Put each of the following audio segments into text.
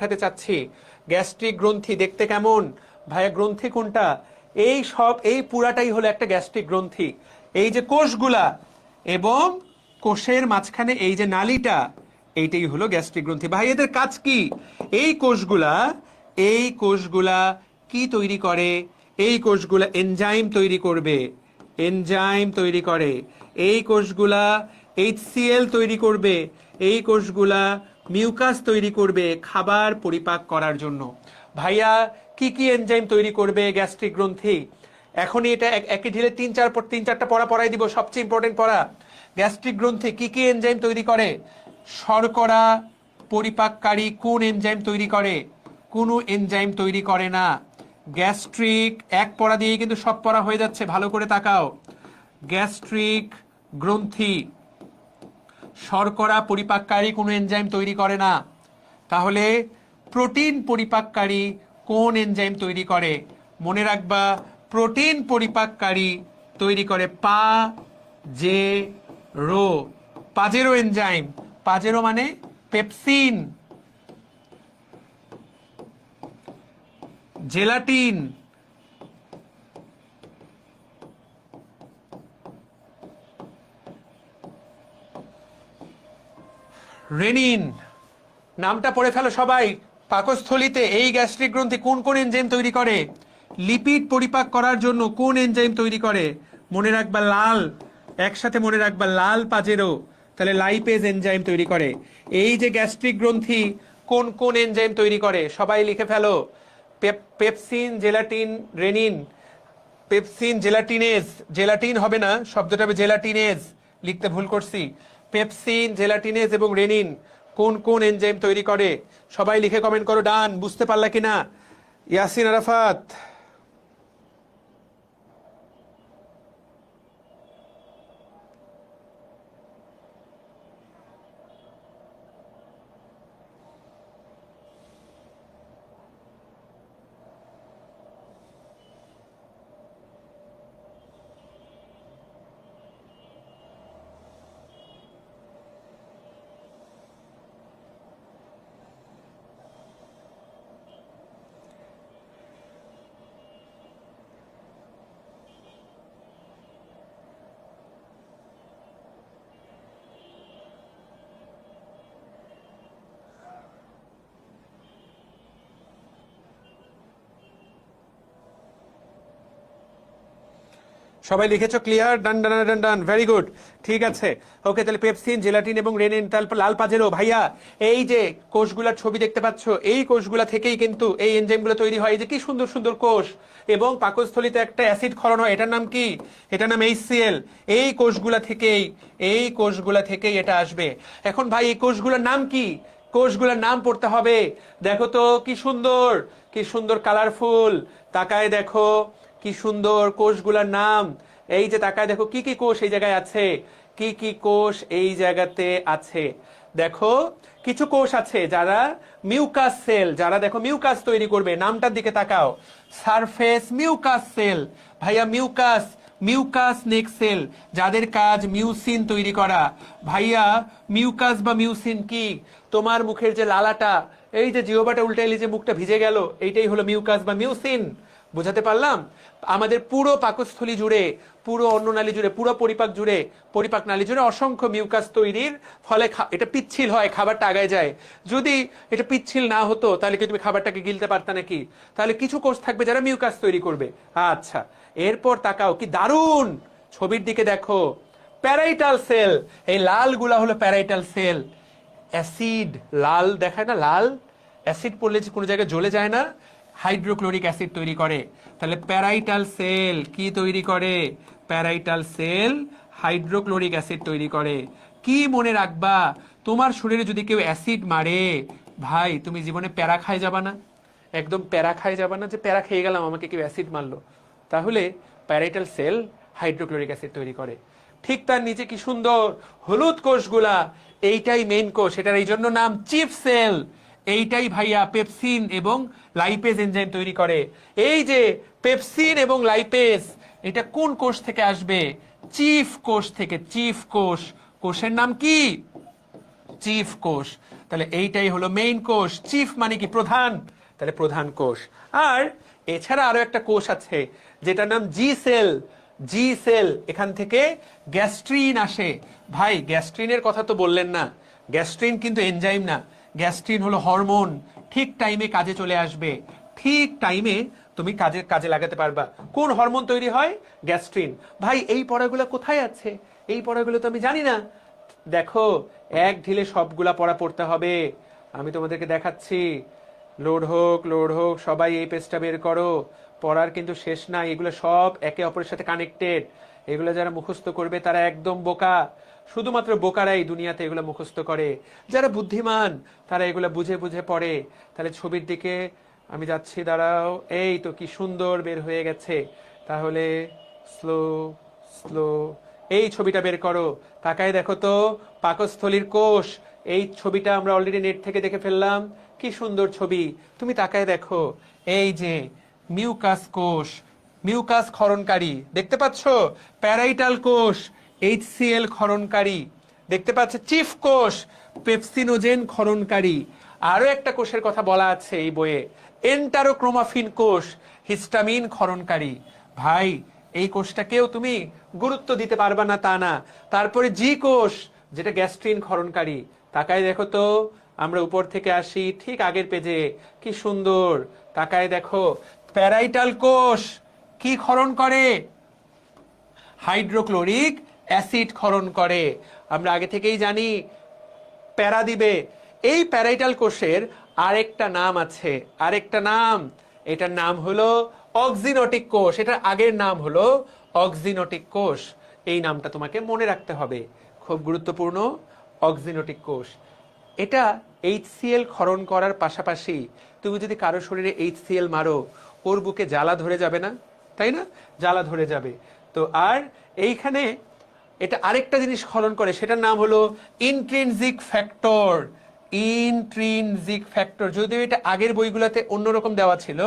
দেখাতে চাচ্ছি। গ্যাস্ট্রিক গ্রন্থি দেখতে কেমন ভাইয়া? গ্রন্থি কোনটা? এই সব, এই পুরাটাই হলো একটা গ্যাস্ট্রিক গ্রন্থি। এই যে কোষগুলা এবং কোষের মাঝখানে এই যে নালীটা, এইটাই হলো গ্যাস্ট্রিক গ্রন্থি। ভাই এদের কাজ কি? এই কোষগুলা কি তৈরি করে? এই কোষগুলা এনজাইম তৈরি করবে, এনজাইম তৈরি করে। এই কোষগুলা HCl তৈরি করবে, এই কোষগুলা মিউকাস তৈরি করবে খাবার পরিপাক করার জন্য। ভাইয়া কি কি এনজাইম তৈরি করবে গ্যাস্ট্রিক গ্রন্থি? এখনই এটা একই ঢিলে তিন চারটা পড়া পড়াই দিব, সবচেয়ে ইম্পর্টেন্ট পড়া। গ্যাস্ট্রিক গ্রন্থি কি কি এনজাইম তৈরি করে? শর্করা পরিপাককারী কোন এনজাইম তৈরি করে? কোনো এনজাইম তৈরি করে না। গ্যাস্ট্রিক এক পড়া দিয়ে কিন্তু সব পড়া হয়ে যাচ্ছে, ভালো করে তাকাও। গ্যাস্ট্রিক গ্রন্থি শর্করা পরিপাককারী কোনো এনজাইম তৈরি করে না। তাহলে প্রোটিন পরিপাককারী কোন এনজাইম তৈরি করে? মনে রাখবা, প্রোটিন পরিপাককারী তৈরি করে পাজেরো। Pajero enzyme. পাজেরো মানে পেপসিন, জেলাটিন, রেনিন। নামটা পড়ে ফেলো সবাই। পাকস্থলীতে এই গ্যাস্ট্রিক গ্রন্থি কোন কোন এনজাইম তৈরি করে? লিপিড পরিপাক করার জন্য কোন এনজাইম তৈরি করে? মনে রাখবা লাল, একসাথে মনে রাখবা লাল পাজেরো, তাহলে লাইপেজ এনজাইম তৈরি করে। এই যে গ্যাস্ট্রিক গ্রন্থি কোন কোন এনজাইম তৈরি করে সবাই লিখে ফেলো। Pepsin, gelatin, rennin. Pepsin, gelatinase, gelatin হবে না, শব্দটা হবে জেলাটিনেজ, লিখতে ভুল করছি। পেপসিন, জেলাটিনেজ এবং রেনিন কোন কোন এনজাইম তৈরি করে? সবাই লিখে কমেন্ট করো ডান। বুঝতে পারলা কিনা? ইয়াসিন আরাফাত, সবাই লিখেছো? ক্লিয়ার? ডান ডান ডান ডান, ভেরি গুড। ঠিক আছে, ওকে। তাহলে পেপসিন, জেলাটিন এবং রেনিন, তারপর লাল পাজেরো। ভাইয়া এই যে কোষগুলার ছবি দেখতে পাচ্ছ, এই কোষগুলা থেকেই কিন্তু এই এনজাইমগুলো তৈরি হয়। এই যে কি সুন্দর সুন্দর কোষ, এবং পাকস্থলীতে একটা অ্যাসিড ক্ষরণ হয়, এটার নাম কি? এটার নাম HCl। এই কোষগুলা থেকেই এটা আসবে। এখন ভাই এই কোষগুলোর নাম কি? কোষগুলোর নাম পড়তে হবে। দেখো তো কি সুন্দর, কি সুন্দর কালারফুল। তাকায় দেখো কি সুন্দর কোষগুলোর নাম। এই যে তাকায় দেখো কি কি কোষ এই জায়গায় আছে, কি কি কোষ এই জায়গাতে আছে। দেখো কিছু কোষ আছে যারা মিউকাস সেল, যারা দেখো মিউকাস তৈরি করবে। নামটার দিকে তাকাও, সারফেস মিউকাস সেল। ভাইয়া মিউকাস, মিউকাস নেক সেল, যাদের কাজ মিউসিন তৈরি করা। ভাইয়া মিউকাস বা মিউসিন কি? তোমার মুখের যে লালাটা, এই যে জিহ্বাটা উল্টাইলে যে মুখটা ভিজে গেল, এইটাই হলো মিউকাস বা মিউসিন। বুঝাতে পারলাম? আমাদের পুরো পাকস্থলী জুড়ে, পুরো অন্ননালী জুড়ে, পুরো পরিপাক জুড়ে, পরিপাক নালী জুড়ে অসংখ্য মিউকাস তৈরির ফলে এটা পিচ্ছিল হয়, খাবারটা আগায় যায়। যদি এটা পিচ্ছিল না হতো তাহলে কি তুমি খাবারটাকে গিলতে পারতা নাকি? তাহলে কিছু কোষ থাকবে যারা মিউকাস তৈরি করবে। আচ্ছা, এরপর তাকাও, কি দারুণ ছবির দিকে দেখো। প্যারাইটাল সেল, এই লালগুলা হলো প্যারাইটাল সেল। অ্যাসিড লাল দেখায় না, লাল অ্যাসিড পড়লে যে কোনো জায়গায় জ্বলে যায় না, হাইড্রোক্লোরিক অ্যাসিড তৈরি করে। তাহলে প্যারাইটাল সেল কি তৈরি করে? প্যারাইটাল সেল হাইড্রোক্লোরিক অ্যাসিড তৈরি করে। কি মনে রাখবা, তোমার শরীরে যদি কেউ অ্যাসিড মারে, ভাই তুমি জীবনে প্যারা খায় যাবা না, একদম প্যারা খায় যাবা না যে প্যারা খেয়ে গেলাম আমাকে কেউ অ্যাসিড মারলো। তাহলে প্যারাইটাল সেল হাইড্রোক্লোরিক অ্যাসিড তৈরি করে। ঠিক তার নিচে কি সুন্দর হলুদ কোষগুলা, এইটাই মেইন কোষ, এটার এই জন্য নাম চিফ সেল। এইটাই ভাইয়া পেপসিন এবং লাইপেজ এনজাইম তৈরি করে। এই যে পেপসিন এবং লাইপেজ, এটা কোন কোষ থেকে আসবে? চিফ কোষ থেকে। চিফ কোষ, কোষের নাম কি? চিফ কোষ। তাহলে এইটাই হলো মেইন কোষ। চিফ মানে কি? প্রধান। তাহলে প্রধান কোষ। আর এছাড়া আরো একটা কোষ আছে যেটার নাম জি সেল। জি সেল, এখান থেকে গ্যাস্ট্রিন আসে। ভাই গ্যাস্ট্রিনের কথা তো বললেন না। গ্যাস্ট্রিন কিন্তু এনজাইম না, গ্যাস্ট্রিন হলো হরমোন। ঠিক টাইমে কাজে চলে আসবে, ঠিক টাইমে তুমি কাজে লাগাতে পারবা। কোন হরমোন তৈরি হয়? গ্যাস্ট্রিন। ভাই এই পড়াগুলো কোথায় আছে? এই পড়াগুলো তো আমি জানি না। দেখো, এক ঢিলে সবগুলা পড়া পড়তে হবে। আমি তোমাদেরকে দেখাচ্ছি। লোড হোক, সবাই এই পেজটা বের করো। পড়ার কিন্তু শেষ নাই, এগুলো সব একে অপরের সাথে কানেক্টেড। এগুলো যারা মুখস্থ করবে তারা একদম বোকা। শুধুমাত্র বোকারাই দুনিয়াতে এগুলো মুখস্থ করে। যারা বুদ্ধিমান তারা এগুলো বুঝে বুঝে পড়ে। তাহলে ছবির দিকে আমি যাচ্ছি, দাঁড়াও। এই তো কি সুন্দর বের হয়ে গেছে। তাহলে স্লো স্লো এই ছবিটা বের করো। তাকায় দেখো তো, পাকস্থলীর কোষ। এই ছবিটা আমরা অলরেডি নেট থেকে দেখে ফেললাম। কি সুন্দর ছবি, তুমি তাকায় দেখো। এই যে মিউকাস কোষ, মিউকাস ক্ষরণকারী, দেখতে পাচ্ছ? প্যারাইটাল কোষ, এইচসিএল ক্ষরণকারী, দেখতে পাচ্ছ? চিফ কোষ, পেপসিনোজেন ক্ষরণকারী। আরো একটা কোষের কথা বলা আছে এই বইয়ে, এন্টারোক্রোমাফিন কোষ, হিস্টামিন ক্ষরণকারী। ভাই এই কোষটাকেও তুমি গুরুত্ব দিতে পারবা না তা না। তারপরে জি কোষ, যেটা গ্যাস্ট্রিন ক্ষরণকারী। তাকায় দেখো তো, আমরা উপর থেকে আসি ঠিক আগের পেজে, কি সুন্দর। তাকায় দেখো, প্যারাইটাল কোষ কি ক্ষরণ করে? হাইড্রোক্লোরিক অ্যাসিড ক্ষরণ করে। আমরা আগে থেকেই জানি প্যারা দিবে। এই প্যারাইটাল কোষের আরেকটা নাম আছে, আরেকটা নাম। এটার নাম হলো অক্সিনোটিক কোষ। এটার আগের নাম হলো অক্সিনোটিক কোষ। এই নামটা তোমাকে মনে রাখতে হবে, খুব গুরুত্বপূর্ণ। অক্সিনোটিক কোষ। এটা এইচসিএল ক্ষরণ করার পাশাপাশি তুমি যদি কারো শরীরে এইচসিএল মারো, ওর বুকে জ্বালা ধরে যাবে না? তাই না? জ্বালা ধরে যাবে। তো আর এইখানে এটা আরেকটা জিনিস ক্ষরণ করে, সেটার নাম হলো ইন্ট্রিনজিক ফ্যাক্টর। ইন্ট্রিনজিক ফ্যাক্টর, যদিও এটা আগের বইগুলোতে অন্যরকম দেওয়া ছিল,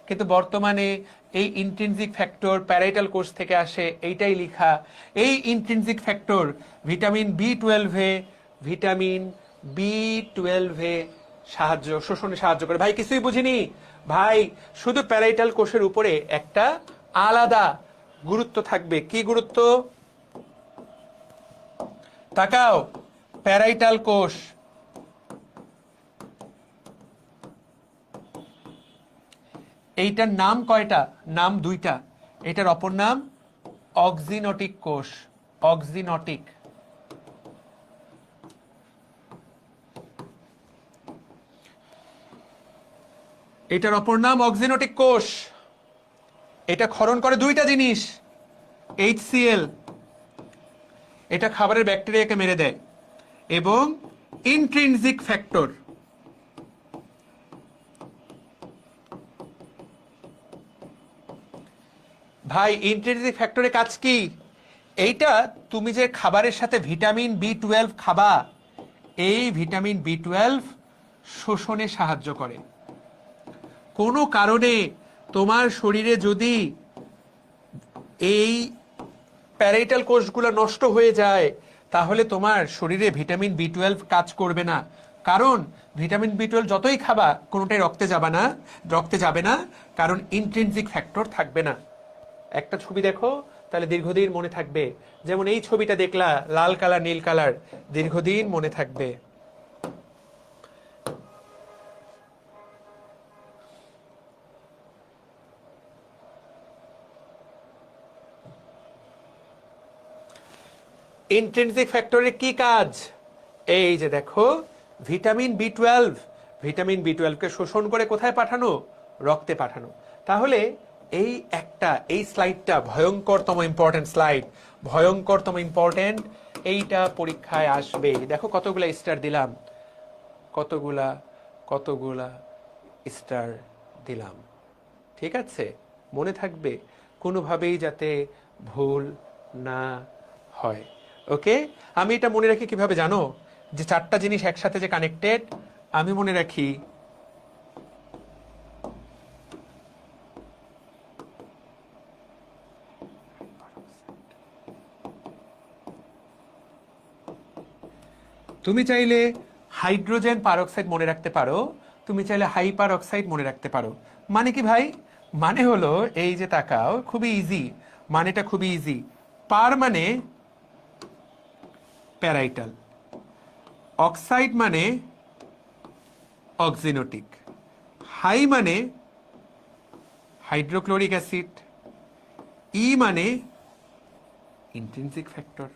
কিন্তু বর্তমানে এই ইন্ট্রিনজিক ফ্যাক্টর প্যারাইটাল কোষ থেকে আসে, এইটাই লেখা। এই ইন্ট্রিনজিক ফ্যাক্টর ভিটামিন বি 12-এ, ভিটামিন বি 12-এ শোষণে সাহায্য করে। ভাই কিছুই বুঝিনি ভাই। শুধু প্যারাইটাল কোষের উপরে একটা আলাদা গুরুত্ব থাকবে। কি গুরুত্ব? তাকাও, প্যারাইটাল কোষ, এইটার নাম কয়টা? নাম দুইটা। এটার অপর নাম অক্সিনোটিক কোষ। অক্সিনোটিক, এটার অপর নাম অক্সিনোটিক কোষ। এটা ক্ষরণ করে দুইটা জিনিস, এইচসিএল, এটা খাবারের ব্যাকটেরিয়াকে মেরে দেয়, এবং ইন্ট্রিনজিক ফ্যাক্টর। ভাই ইন্ট্রিনজিক ফ্যাক্টরের কাজ কি? এইটা তুমি যে খাবারের সাথে ভিটামিন বি 12 খাবা, এই ভিটামিন বি 12 শোষণে সাহায্য করে। কোনো কারণে তোমার শরীরে যদি এই প্যারাইটাল কোষগুলো নষ্ট হয়ে যায়, তাহলে তোমার শরীরে ভিটামিন বি 12 কাজ করবে না। কারণ ভিটামিন বি 12 যতই খাবা কোনোটাই রক্তে যাবে না, কারণ ইন্ট্রিনজিক ফ্যাক্টর থাকবে না। একটা ছবি দেখো, তাহলে দীর্ঘদিন মনে থাকবে। যেমন এই ছবিটা দেখলা, লাল কালার নীল কালার, দীর্ঘদিন মনে থাকবে। ইন্ট্রিনসিক ফ্যাক্টরের কি কাজ? এই যে দেখো, ভিটামিন বি 12, ভিটামিন বি 12কে শোষণ করে কোথায় পাঠানো? রক্তে পাঠানো। তাহলে এই স্লাইডটা ভয়ঙ্করতম ইম্পর্টেন্ট স্লাইড, ভয়ঙ্করতম ইম্পর্টেন্ট। এইটা পরীক্ষায় আসবে। দেখো কতগুলা স্টার দিলাম, কতগুলা কতগুলা স্টার দিলাম। ঠিক আছে, মনে থাকবে, কোনোভাবেই যাতে ভুল না হয়। ওকে, আমি এটা মনে রাখি কিভাবে জানো? যে চারটা জিনিস একসাথে যে কানেক্টেড, আমি মনে রাখি তুমি চাইলে হাইড্রোজেন পারঅক্সাইড মনে রাখতে পারো, তুমি চাইলে হাইপার অক্সাইড মনে রাখতে পারো। মানে কি ভাই? মানে হলো এই যে তাকাও, খুবই ইজি, মানেটা খুবই ইজি। পার মানে প্যারাইটাল, অক্সাইড মানে অক্সিনোটিক, হাই মানে হাইড্রোক্লোরিক অ্যাসিড, ই মানে ইন্ট্রিনসিক ফ্যাক্টর।